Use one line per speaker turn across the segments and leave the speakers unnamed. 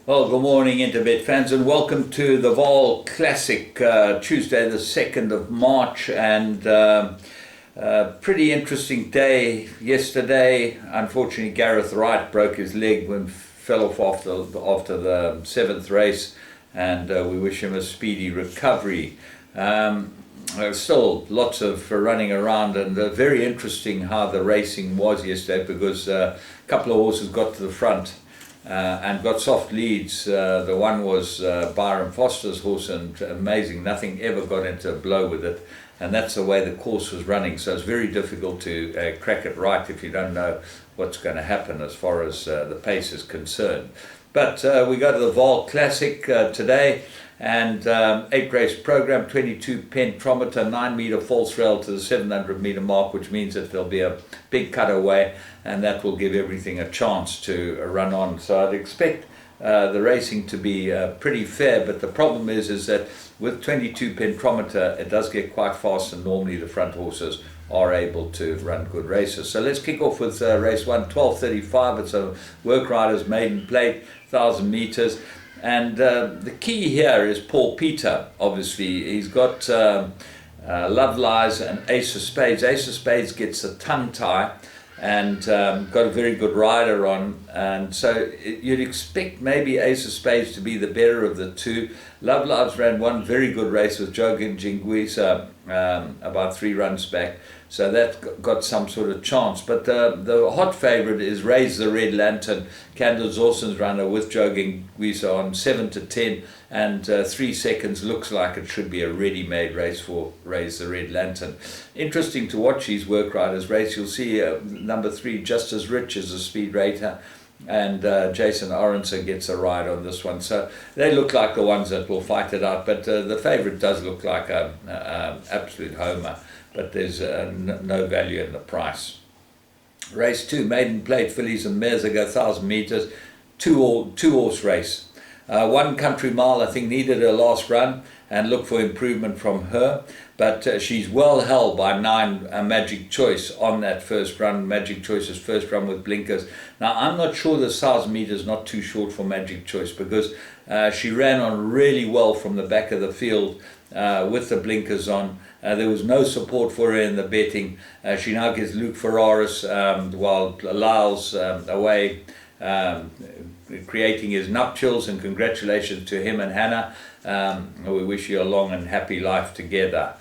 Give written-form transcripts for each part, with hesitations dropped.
Well, good morning, Interbet fans, and welcome to the Vaal Classic, Tuesday the 2nd of March. And pretty interesting day yesterday. Unfortunately, Gareth Wright broke his leg when fell off after the 7th race, and we wish him a speedy recovery. There's still lots of running around, and very interesting how the racing was yesterday, because a couple of horses got to the front and got soft leads. The one was Byron Foster's horse, and amazing, nothing ever got into a blow with it, and that's the way the course was running. So it's very difficult to crack it right if you don't know what's going to happen as far as the pace is concerned. But we go to the Vaal Classic today, and 8-race program, 22 pentrometer, 9-meter false rail to the 700-meter mark, which means that there'll be a big cutaway, and that will give everything a chance to run on. So I'd expect the racing to be pretty fair, but the problem is that with 22 pentrometer, it does get quite fast, and normally the front horses are able to run good races. So let's kick off with race 1, 12:35. It's a Work Riders maiden plate, 1,000 meters. And the key here is Paul Peter. Obviously, he's got Love Lies and Ace of Spades. Ace of Spades gets a tongue tie, and got a very good rider on, and so you'd expect maybe Ace of Spades to be the better of the two. Love Lives ran one very good race with Jogan Jinguisa about 3 runs back, so that got some sort of chance. But the hot favourite is Raise the Red Lantern, Candace Zawson's runner, with Jogan Jinguisa on 7-10, and 3 seconds. Looks like it should be a ready-made race for Raise the Red Lantern. Interesting to watch these Work Riders race. You'll see number 3, Just As Rich, is a speed rater, and Jason Orenser gets a ride on this one. So they look like the ones that will fight it out, but the favourite does look like an absolute homer, but there's no value in the price. Race 2, maiden plate, fillies and mares. They go 1,000 meters, two horse race. One Country Mile, I think, needed her last run, and look for improvement from her, but she's well held by 9 Magic Choice on that first run. Magic Choice's first run with blinkers. Now, I'm not sure the 1,000 meters not too short for Magic Choice, because she ran on really well from the back of the field with the blinkers on. There was no support for her in the betting. She now gets Luke Ferraris while Lyle's away creating his nuptials, and congratulations to him and Hannah. We wish you a long and happy life together.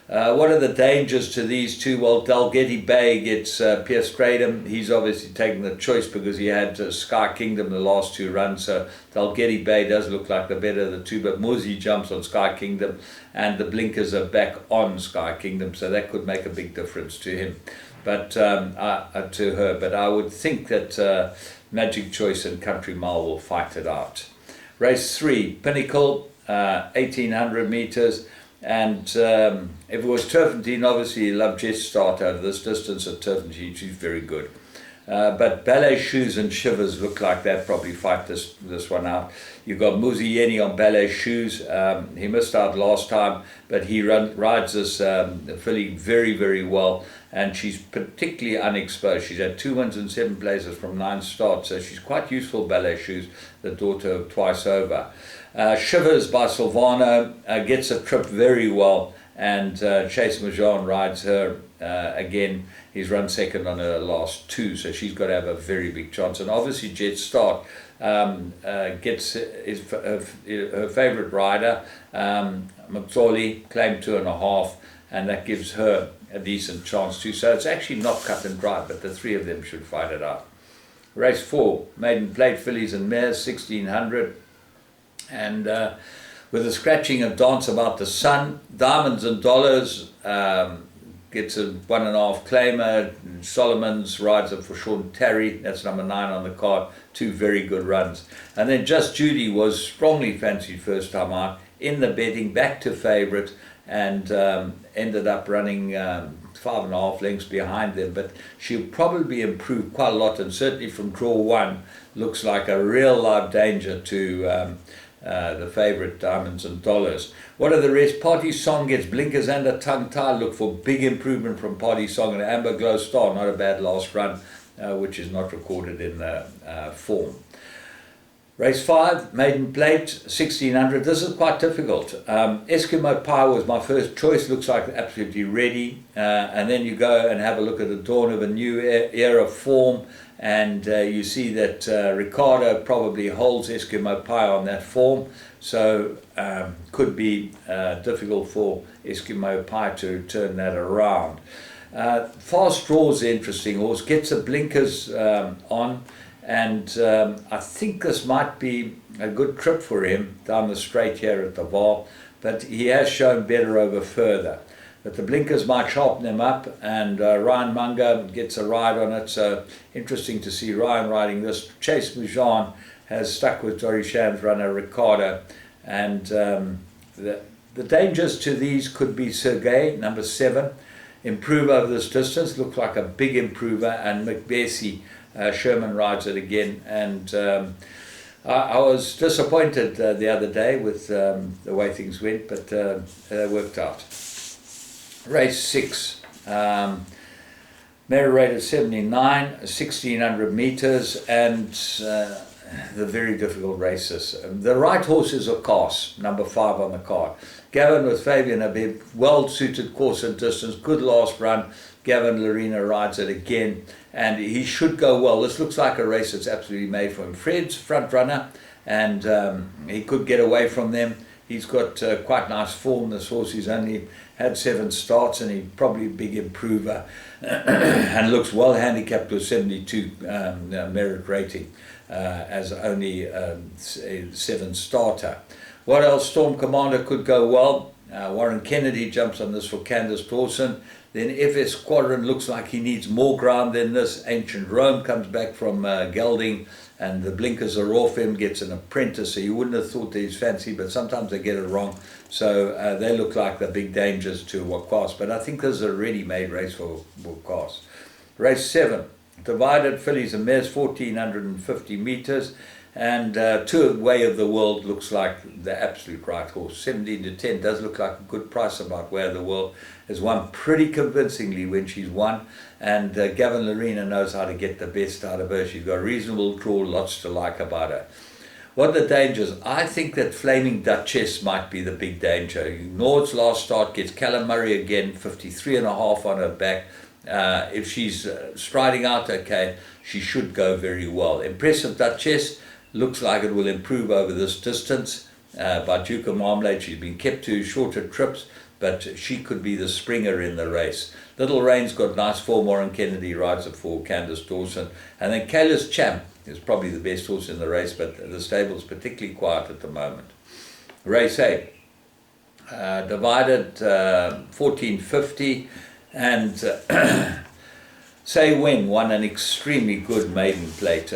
What are the dangers to these two? Well, Dalgety Bay gets Pierce Stradum. He's obviously taken the choice because he had Sky Kingdom the last 2 runs, so Dalgety Bay does look like the better of the two, but Muzi jumps on Sky Kingdom, and the blinkers are back on Sky Kingdom, so that could make a big difference to him, but to her. But I would think that Magic Choice and Country Mile will fight it out. Race 3, Pinnacle, 1,800 meters, and if it was Turpentine, obviously you love Jet Start over this distance at Turpentine. She's very good. But Ballet Shoes and Shivers look like that probably fight this one out. You've got Muzieni on Ballet Shoes. He missed out last time, but he rides this filly very, very well, and she's particularly unexposed. She's had 2 wins and 7 places from 9 starts, so she's quite useful, Ballet Shoes, the daughter of Twice Over. Shivers by Silvano gets a trip very well, and Chase Majan rides her again. He's run second on her last 2, so she's got to have a very big chance. And obviously Jet Start gets her favourite rider, Matsoli, claimed 2.5, and that gives her a decent chance too. So it's actually not cut and dry, but the 3 of them should fight it out. Race 4, maiden plate, fillies and mares, 1,600. And with the scratching of Dance About the Sun, Diamonds and Dollars gets a 1.5 claimer. Solomon's rides up for Sean Terry. That's number 9 on the card. 2 very good runs. And then Just Judy was strongly fancied first time out in the betting, back to favourite, and ended up running 5.5 lengths behind them. But she'll probably improve quite a lot, and certainly from draw 1 looks like a real live danger to the favourite Diamonds and Dollars. What are the rest? Party Song gets blinkers and a tongue tie. Look for big improvement from Party Song, and Amber Glow Star, not a bad last run, which is not recorded in the form. Race 5, maiden plate, 1600. This is quite difficult. Eskimo Pie was my first choice, looks like absolutely ready. And then you go and have a look at the dawn of a new era form, and you see that Ricardo probably holds Eskimo Pie on that form. So could be difficult for Eskimo Pie to turn that around. Fast Draw's an interesting horse, gets the blinkers on. And I think this might be a good trip for him down the straight here at the Vaal, but he has shown better over further. But the blinkers might sharpen him up, and Ryan Munger gets a ride on it, so interesting to see Ryan riding this. Chase Moujon has stuck with Dorishan's runner Ricardo, and the dangers to these could be Sergei, number 7, improve over this distance, looks like a big improver, and McBessie. Sherman rides it again, and I was disappointed the other day with the way things went, but it worked out. Race 6, Mary rated 79, 1600 meters, and the very difficult races. The right horse is a Cos, number 5 on the card. Gavin with Fabian Habib, well-suited course and distance, good last run. Gavin Lorena rides it again, and he should go well. This looks like a race that's absolutely made for him. Fred's front runner, and he could get away from them. He's got quite nice form. This horse, he's only had 7 starts, and he's probably a big improver and looks well handicapped with 72 merit rating as only a 7 starter. What else? Storm Commander could go well. Warren Kennedy jumps on this for Candace Dawson. Then FS Squadron looks like he needs more ground than this. Ancient Rome comes back from Gelding, and the blinkers are off him, gets an apprentice, so you wouldn't have thought that he's fancy, but sometimes they get it wrong. So they look like the big dangers to Wakwas, but I think this is a ready-made race for Wakwas. Race 7, Divided Fillies and Mares, 1450 meters. And Tour Way of the World looks like the absolute right horse. 17 to 10 does look like a good price about Way of the World. Has won pretty convincingly when she's won. And Gavin Lorena knows how to get the best out of her. She's got a reasonable draw, lots to like about her. What are the dangers? I think that Flaming Duchess might be the big danger. Nord's last start gets Callum Murray again, 53.5 on her back. If she's striding out okay, she should go very well. Impressive Duchess. Looks like it will improve over this distance by Duke of Marmalade. She's been kept to shorter trips, but she could be the springer in the race. Little Rain's got nice form. Warren Kennedy rides it for Candace Dawson. And then Kayla's Champ is probably the best horse in the race, but the stable's particularly quiet at the moment. Race 8, Divided 1450, and Say When won an extremely good maiden plate.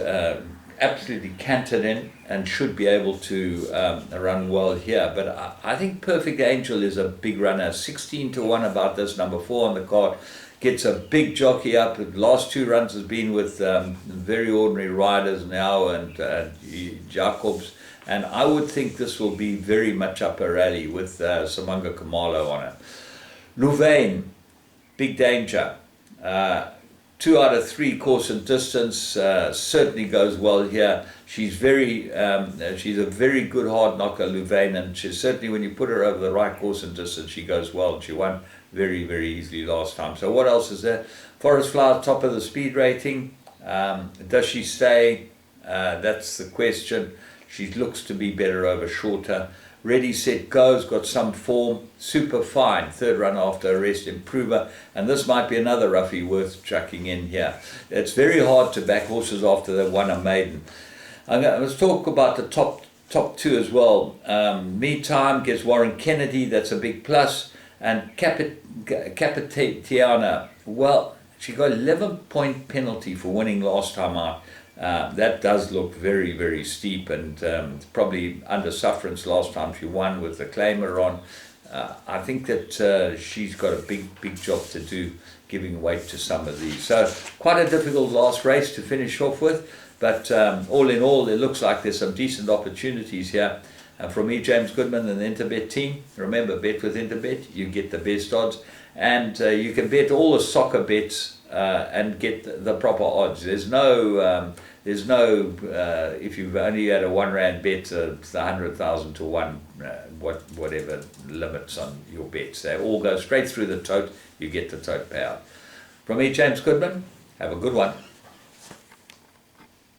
Absolutely canted in and should be able to run well here, but I think Perfect Angel is a big runner. 16 to 1 about this, number 4 on the card. Gets a big jockey up. The last 2 runs has been with very ordinary riders now, and Jacobs, and I would think this will be very much up her alley with Samanga Kamalo on it. Louvain, big danger. 2 out of 3 course and distance, certainly goes well here. She's she's a very good hard knocker, Louvain, and she's certainly, when you put her over the right course and distance, she goes well. She won very, very easily last time. So what else is there? Forest Flower, top of the speed rating. Does she stay? That's the question. She looks to be better over shorter. Ready, Set, Go's got some form, super fine, 3rd run after a rest, improver, and this might be another roughie worth chucking in here. It's very hard to back horses after they've won a maiden. Let's talk about the top 2 as well. Me Time gets Warren Kennedy, that's a big plus, and Capitana, well, she got 11-point penalty for winning last time out. That does look very, very steep, and probably under sufferance last time she won with the claimer on. I think that she's got a big job to do, giving weight to some of these. So quite a difficult last race to finish off with, but all in all, it looks like there's some decent opportunities here. From me, James Goodman and the Interbet team. Remember, bet with Interbet, you get the best odds, and you can bet all the soccer bets and get the proper odds. There's there's no, if you've only had a R1 bet, it's 100,000 to 1, whatever limits on your bets. They all go straight through the tote, you get the tote payout. From me, James Goodman, have a good one.